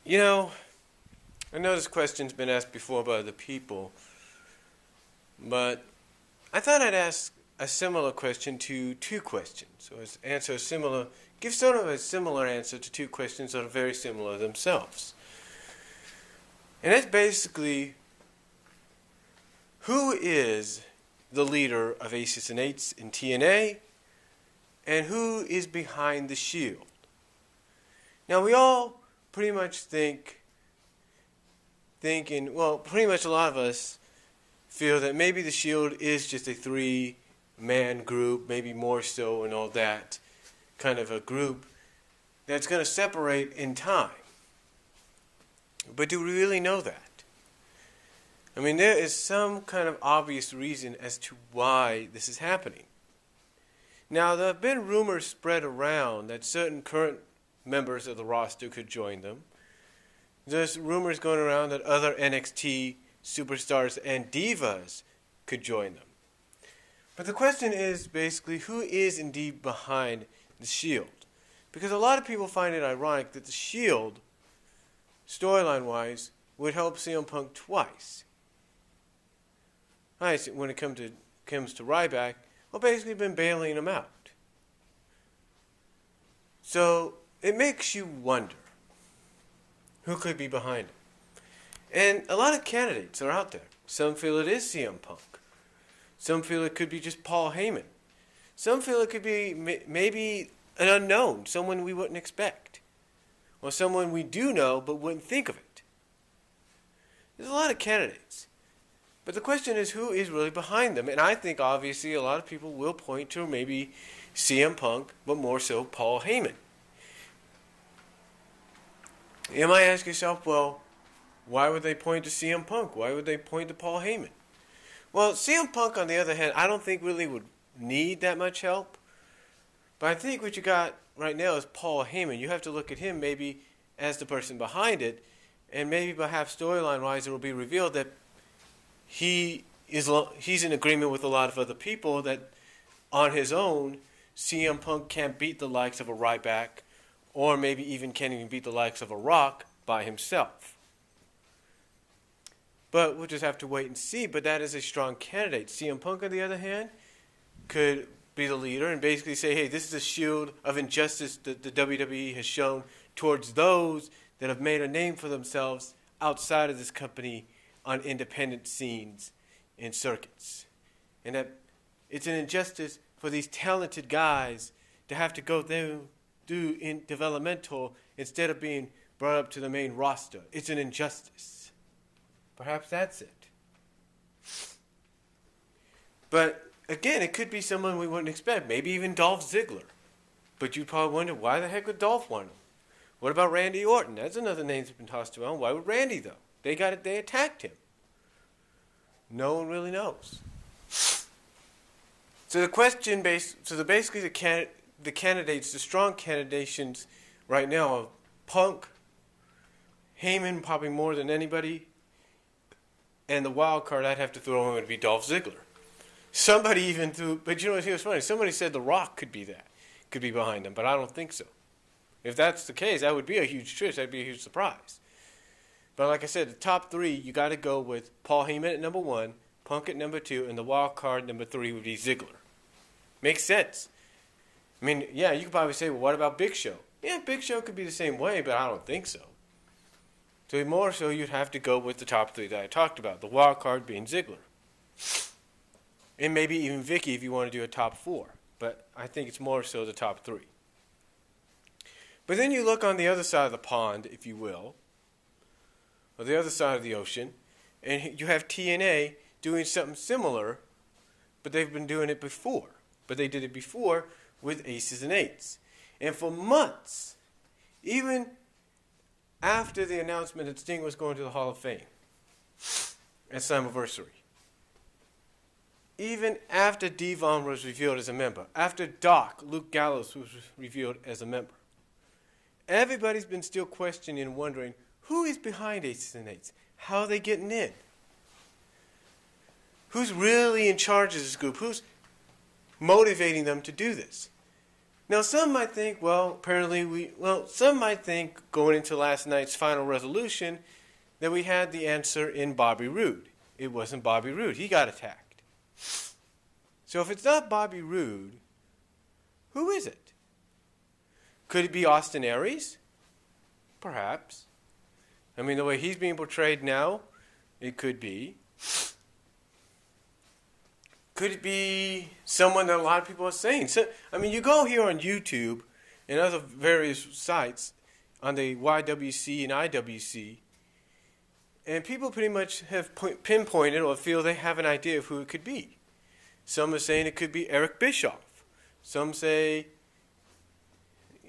You know, I know this question's been asked before by other people, but I thought I'd ask a similar question to two questions. So answer a similar, give sort of a similar answer to two questions that are very similar themselves. And that's basically, who is the leader of 8's and 8's in TNA, and who is behind the Shield? Now we all pretty much pretty much a lot of us feel that maybe the Shield is just a three-man group, maybe more so and all that, kind of a group that's going to separate in time. But do we really know that? I mean, there is some kind of obvious reason as to why this is happening. Now, there have been rumors spread around that certain current members of the roster could join them. There's rumors going around that other NXT superstars and divas could join them. But the question is basically, who is indeed behind the Shield? Because a lot of people find it ironic that the Shield, storyline-wise, would help CM Punk twice. When it comes to Ryback, well, basically been bailing him out. So it makes you wonder who could be behind it. And a lot of candidates are out there. Some feel it is CM Punk. Some feel it could be just Paul Heyman. Some feel it could be maybe an unknown, someone we wouldn't expect. Or someone we do know but wouldn't think of it. There's a lot of candidates. But the question is, who is really behind them? And I think, obviously, a lot of people will point to maybe CM Punk, but more so Paul Heyman. You might ask yourself, well, why would they point to CM Punk? Why would they point to Paul Heyman? Well, CM Punk, on the other hand, I don't think really would need that much help. But I think what you got right now is Paul Heyman. You have to look at him maybe as the person behind it, and maybe perhaps storyline-wise it will be revealed that he's in agreement with a lot of other people that on his own, CM Punk can't beat the likes of a Ryback, or maybe even can't even beat the likes of a Rock by himself. But we'll just have to wait and see. But that is a strong candidate. CM Punk, on the other hand, could be the leader and basically say, hey, this is a shield of injustice that the WWE has shown towards those that have made a name for themselves outside of this company on independent scenes and circuits. And that it's an injustice for these talented guys to have to go do in developmental instead of being brought up to the main roster. It's an injustice. Perhaps that's it. But again, it could be someone we wouldn't expect. Maybe even Dolph Ziggler. But you'd probably wonder, why the heck would Dolph want him? What about Randy Orton? That's another name that's been tossed around. Why would Randy, though? They attacked him. No one really knows. So the candidates, the strong candidates right now are Punk, Heyman probably more than anybody, and the wild card I'd have to throw in would be Dolph Ziggler. Somebody even threw, but you know what's funny? Somebody said The Rock could be behind them, but I don't think so. If that's the case, that would be a huge twist. That'd be a huge surprise. But like I said, the top three, you got to go with Paul Heyman at number 1, Punk at number 2, and the wild card number 3 would be Ziggler. Makes sense. I mean, yeah, you could probably say, well, what about Big Show? Yeah, Big Show could be the same way, but I don't think so. So more so, you'd have to go with the top 3 that I talked about, the wild card being Ziggler. And maybe even Vicky if you want to do a top 4. But I think it's more so the top 3. But then you look on the other side of the pond, if you will, or the other side of the ocean, and you have TNA doing something similar, but they've been doing it before. But they did it before with 8's and 8's. And for months, even after the announcement that Sting was going to the Hall of Fame at Slammiversary, even after Devon was revealed as a member, after Luke Gallows was revealed as a member, everybody's been still questioning and wondering, who is behind 8's and 8's? How are they getting in? Who's really in charge of this group? Who's motivating them to do this? Now, some might think, some might think going into last night's final resolution that we had the answer in Bobby Roode. It wasn't Bobby Roode. He got attacked. So if it's not Bobby Roode, who is it? Could it be Austin Aries? Perhaps. I mean, the way he's being portrayed now, it could be. Could it be someone that a lot of people are saying? So, I mean, you go here on YouTube and other various sites on the YWC and IWC, and people pretty much have pinpointed or feel they have an idea of who it could be. Some are saying it could be Eric Bischoff. Some say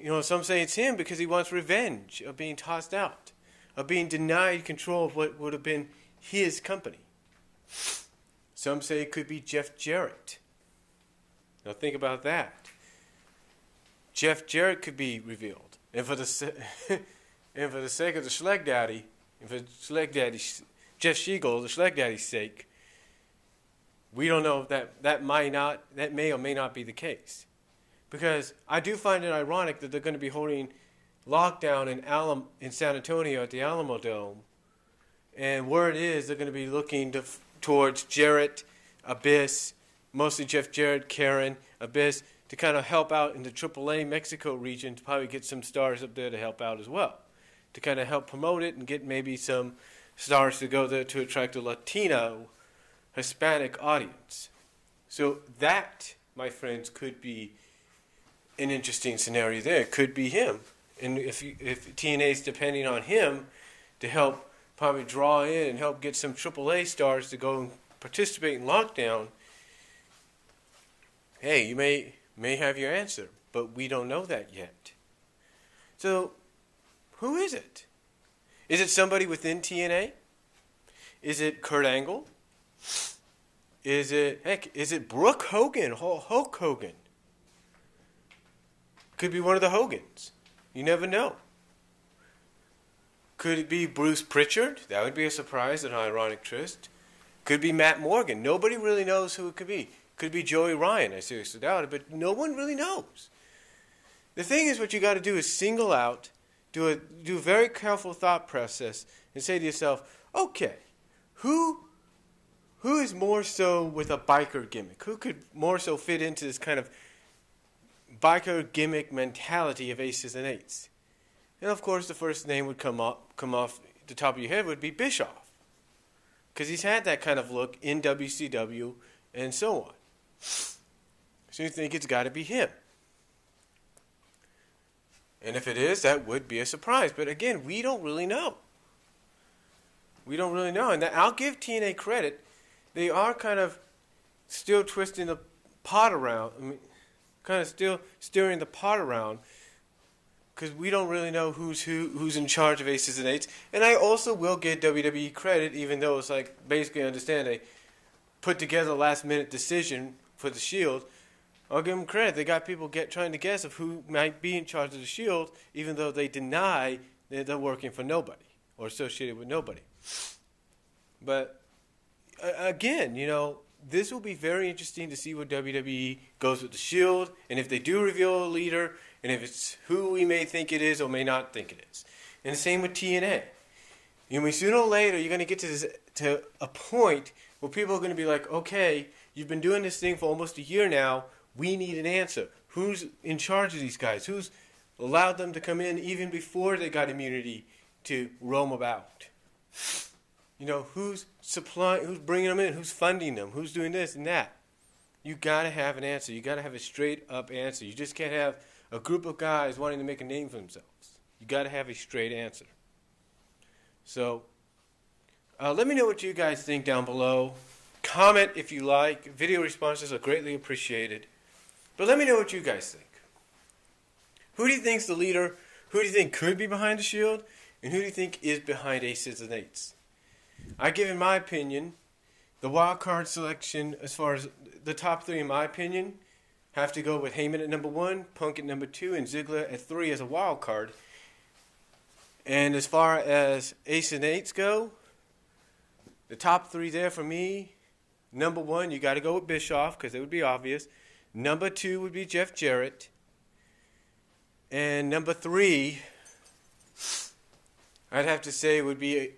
it's him because he wants revenge of being tossed out, of being denied control of what would have been his company. Some say it could be Jeff Jarrett. Now think about that. Jeff Jarrett could be revealed. And for the sake of the Schleg Daddy, and for Jeff Siegel, the Schleg Daddy's sake, we don't know if that may or may not be the case. Because I do find it ironic that they're going to be holding lockdown in San Antonio at the Alamo Dome. And word is they're going to be looking towards Jarrett, Abyss, mostly Jeff Jarrett, Karen, Abyss, to kind of help out in the AAA Mexico region, to probably get some stars up there to help out as well, to kind of help promote it and get maybe some stars to go there to attract a Latino, Hispanic audience. So that, my friends, could be an interesting scenario there. It could be him. And if TNA is depending on him to help probably draw in and help get some AAA stars to go and participate in lockdown, hey, you may have your answer, but we don't know that yet. So, who is it? Is it somebody within TNA? Is it Kurt Angle? Is it Brooke Hogan, Hulk Hogan? Could be one of the Hogans. You never know. Could it be Bruce Pritchard? That would be a surprise, an ironic twist. Could be Matt Morgan. Nobody really knows who it could be. Could be Joey Ryan. I seriously doubt it, but no one really knows. The thing is, what you got to do is single out, do a very careful thought process, and say to yourself, okay, who is more so with a biker gimmick? Who could more so fit into this kind of biker gimmick mentality of Aces and Eights? And of course, the first name would come off the top of your head would be Bischoff, because he's had that kind of look in WCW and so on. So you think it's got to be him. And if it is, that would be a surprise. But again, we don't really know. We don't really know. And I'll give TNA credit. They are kind of still twisting the pot around. I mean, kind of still steering the pot around, because we don't really know who's in charge of Aces and Eights. And I also will give WWE credit, even though it's like, basically understand they put together a last-minute decision for the Shield. I'll give them credit. They got people trying to guess of who might be in charge of the Shield, even though they deny that they're working for nobody or associated with nobody. But again, this will be very interesting to see where WWE goes with the Shield, and if they do reveal a leader, and if it's who we may think it is or may not think it is. And the same with TNA. Sooner or later, you're going to get to a point where people are going to be like, okay, you've been doing this thing for almost a year now. We need an answer. Who's in charge of these guys? Who's allowed them to come in even before they got immunity to roam about? Who's bringing them in? Who's funding them? Who's doing this and that? You got to have an answer. You got to have a straight up answer. You just can't have a group of guys wanting to make a name for themselves. You got to have a straight answer. So, let me know what you guys think down below. Comment if you like. Video responses are greatly appreciated. But let me know what you guys think. Who do you think's the leader? Who do you think could be behind the Shield? And who do you think is behind Aces and Eights? I give, in my opinion, the wild card selection, as far as the top three, in my opinion, have to go with Heyman at number 1, Punk at number 2, and Ziggler at 3 as a wild card. And as far as Aces and Eights go, the top 3 there for me, number 1, you got to go with Bischoff, because it would be obvious. Number 2 would be Jeff Jarrett. And number 3, I'd have to say would be,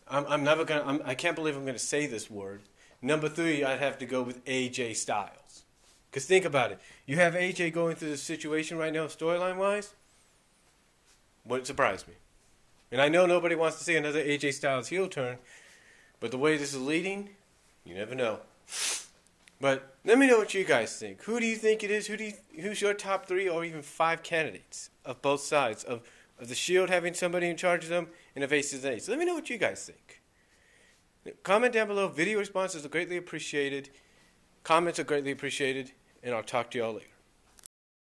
I can't believe I'm gonna say this word. Number 3, I'd have to go with AJ Styles. Because think about it. You have AJ going through this situation right now, storyline-wise. Wouldn't surprise me. And I know nobody wants to see another AJ Styles heel turn, but the way this is leading, you never know. But let me know what you guys think. Who do you think it is? Who's your top 3 or even 5 candidates of both sides of the Shield having somebody in charge of them and of Aces and Eights? Let me know what you guys think. Comment down below. Video responses are greatly appreciated. Comments are greatly appreciated. And I'll talk to y'all later.